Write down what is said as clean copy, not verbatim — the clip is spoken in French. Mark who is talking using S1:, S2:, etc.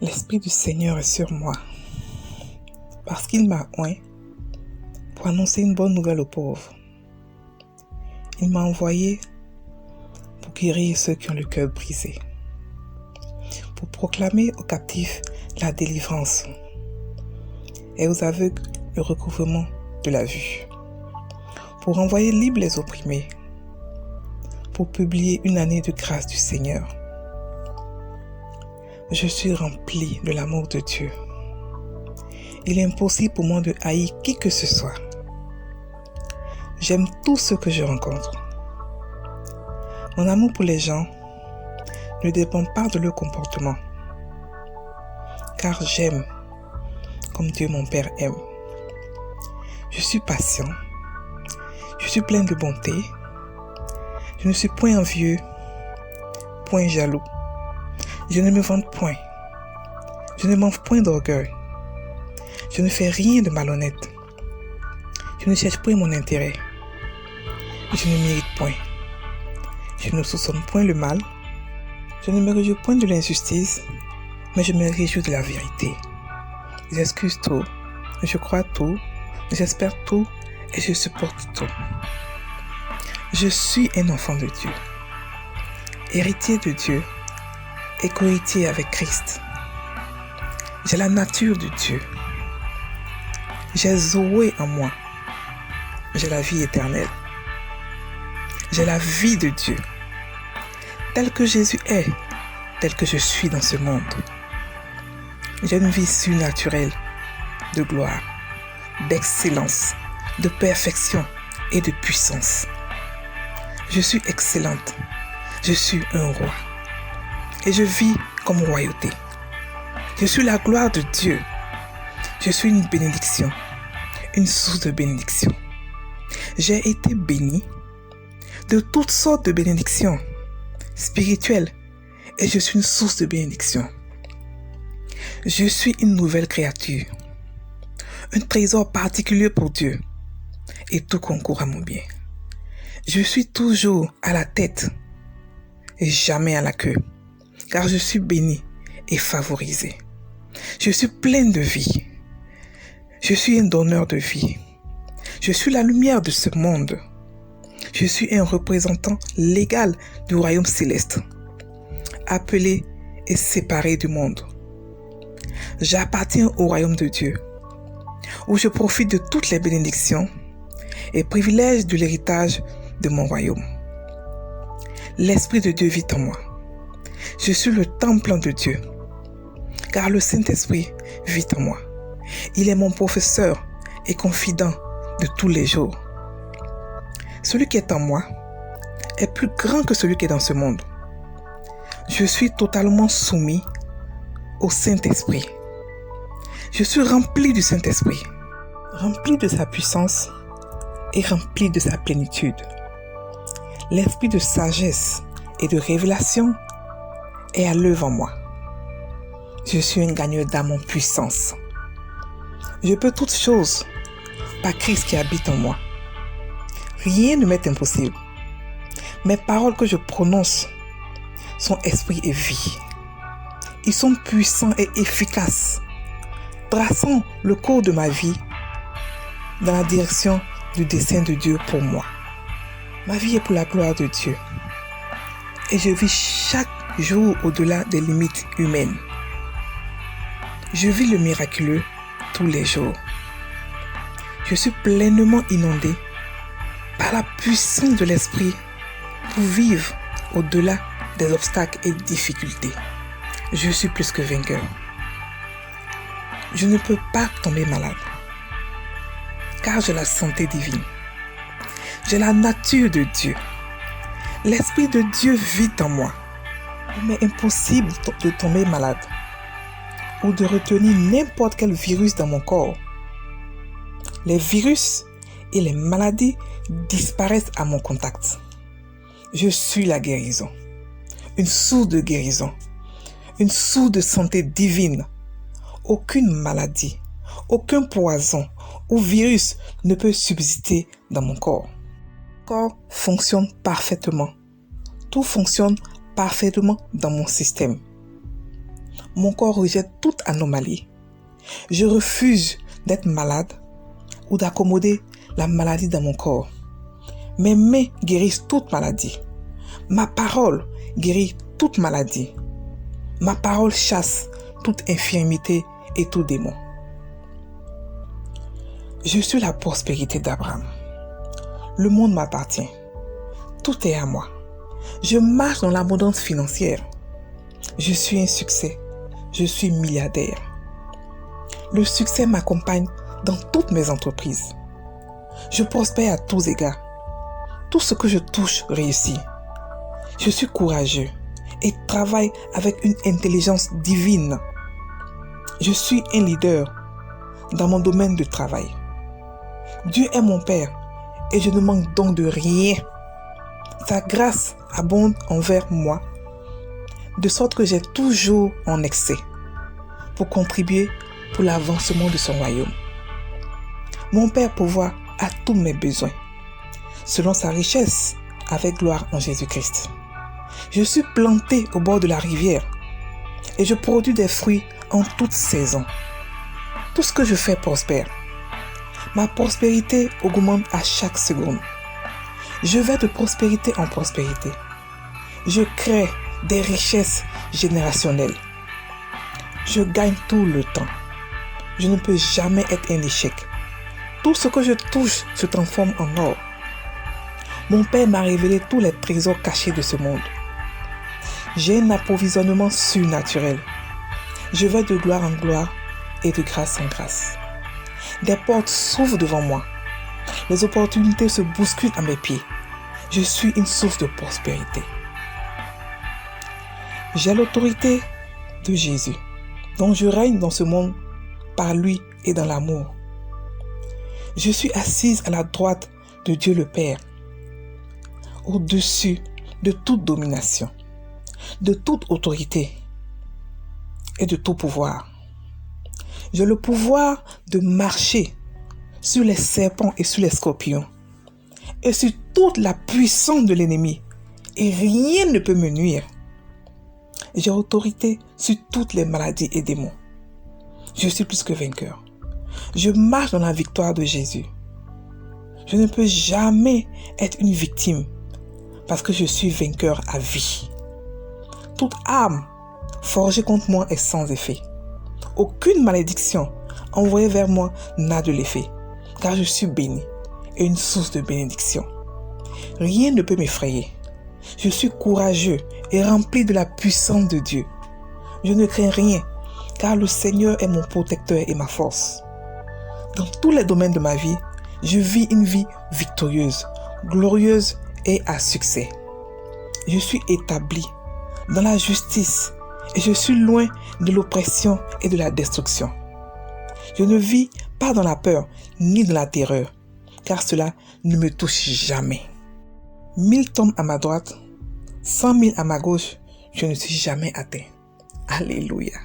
S1: L'Esprit du Seigneur est sur moi, parce qu'il m'a oint pour annoncer une bonne nouvelle aux pauvres. Il m'a envoyé pour guérir ceux qui ont le cœur brisé, pour proclamer aux captifs la délivrance et aux aveugles le recouvrement de la vue, pour envoyer libres les opprimés, pour publier une année de grâce du Seigneur. Je suis rempli de l'amour de Dieu. Il est impossible pour moi de haïr qui que ce soit. J'aime tous ceux que je rencontre. Mon amour pour les gens ne dépend pas de leur comportement, car j'aime comme Dieu mon Père aime. Je suis patient, je suis plein de bonté, je ne suis point envieux, point jaloux. Je ne me vante point. Je ne manque point d'orgueil. Je ne fais rien de malhonnête. Je ne cherche point mon intérêt. Je ne mérite point. Je ne soupçonne point le mal. Je ne me réjouis point de l'injustice, mais je me réjouis de la vérité. J'excuse tout, je crois tout, j'espère tout et je supporte tout. Je suis un enfant de Dieu, héritier de Dieu, et co-héritier avec Christ. J'ai la nature de Dieu. J'ai Zoé en moi. J'ai la vie éternelle. J'ai la vie de Dieu. Tel que Jésus est, tel que je suis dans ce monde. J'ai une vie surnaturelle de gloire, d'excellence, de perfection et de puissance. Je suis excellente. Je suis un roi. Et je vis comme royauté. Je suis la gloire de Dieu. Je suis une bénédiction, une source de bénédiction. J'ai été béni de toutes sortes de bénédictions spirituelles et je suis une source de bénédiction. Je suis une nouvelle créature, un trésor particulier pour Dieu et tout concourt à mon bien. Je suis toujours à la tête et jamais à la queue. Car je suis béni et favorisé. Je suis plein de vie. Je suis un donneur de vie. Je suis la lumière de ce monde. Je suis un représentant légal du royaume céleste, appelé et séparé du monde. J'appartiens au royaume de Dieu, où je profite de toutes les bénédictions et privilèges de l'héritage de mon royaume. L'Esprit de Dieu vit en moi. Je suis le temple de Dieu, car le Saint-Esprit vit en moi. Il est mon professeur et confident de tous les jours. Celui qui est en moi est plus grand que celui qui est dans ce monde. Je suis totalement soumis au Saint-Esprit. Je suis rempli du Saint-Esprit, rempli de sa puissance et rempli de sa plénitude. L'esprit de sagesse et de révélation est à l'œuvre en moi. Je suis un gagneur d'âme en puissance. Je peux toutes choses par Christ qui habite en moi. Rien ne m'est impossible. Mes paroles que je prononce sont esprit et vie. Ils sont puissants et efficaces, traçant le cours de ma vie dans la direction du dessein de Dieu pour moi. Ma vie est pour la gloire de Dieu et je vis chaque jour au-delà des limites humaines. Je vis le miraculeux tous les jours. Je suis pleinement inondé par la puissance de l'Esprit pour vivre au-delà des obstacles et difficultés. Je suis plus que vainqueur. Je ne peux pas tomber malade, car j'ai la santé divine. J'ai la nature de Dieu. L'Esprit de Dieu vit en moi. Il m'est impossible de tomber malade ou de retenir n'importe quel virus dans mon corps. Les virus et les maladies disparaissent à mon contact. Je suis la guérison, une source de guérison, une source de santé divine. Aucune maladie, aucun poison ou virus ne peut subsister dans mon corps. Mon corps fonctionne parfaitement. Tout fonctionne parfaitement dans mon système. mon corps rejette toute anomalie. Je refuse d'être malade ou d'accommoder la maladie dans mon corps. Mes mains guérissent toute maladie. Ma parole guérit toute maladie. Ma parole chasse toute infirmité et tout démon. Je suis la prospérité d'Abraham. Le monde m'appartient. Tout est à moi. Je marche dans l'abondance financière. Je suis un succès. Je suis milliardaire. Le succès m'accompagne dans toutes mes entreprises. Je prospère à tous égards. Tout ce que je touche réussit. Je suis courageux et travaille avec une intelligence divine. Je suis un leader dans mon domaine de travail. Dieu est mon Père et je ne manque donc de rien. Sa grâce abonde envers moi, de sorte que j'ai toujours en excès pour contribuer pour l'avancement de son royaume. Mon Père pourvoit à tous mes besoins, selon sa richesse, avec gloire en Jésus-Christ. Je suis planté au bord de la rivière et je produis des fruits en toute saison. Tout ce que je fais prospère. Ma prospérité augmente à chaque seconde. Je vais de prospérité en prospérité. Je crée des richesses générationnelles. Je gagne tout le temps. Je ne peux jamais être un échec. Tout ce que je touche se transforme en or. Mon Père m'a révélé tous les trésors cachés de ce monde. J'ai un approvisionnement surnaturel. Je vais de gloire en gloire et de grâce en grâce. Des portes s'ouvrent devant moi. Les opportunités se bousculent à mes pieds. Je suis une source de prospérité. J'ai l'autorité de Jésus, donc je règne dans ce monde par lui et dans l'amour. Je suis assise à la droite de Dieu le Père, au-dessus de toute domination, de toute autorité et de tout pouvoir. J'ai le pouvoir de marcher sur les serpents et sur les scorpions et sur toute la puissance de l'ennemi, et rien ne peut me nuire. J'ai autorité sur toutes les maladies et démons. Je suis plus que vainqueur. Je marche dans la victoire de Jésus. Je ne peux jamais être une victime parce que je suis vainqueur à vie. Toute arme forgée contre moi est sans effet. Aucune malédiction envoyée vers moi n'a de l'effet, car je suis béni et une source de bénédiction. Rien ne peut m'effrayer. Je suis courageux et rempli de la puissance de Dieu. Je ne crains rien, car le Seigneur est mon protecteur et ma force. Dans tous les domaines de ma vie, je vis une vie victorieuse, glorieuse et à succès. Je suis établi dans la justice et je suis loin de l'oppression et de la destruction. Je ne vis pas dans la peur ni dans la terreur, car cela ne me touche jamais. 1000 tombent à ma droite, 100 000 à ma gauche, je ne suis jamais atteint. Alléluia.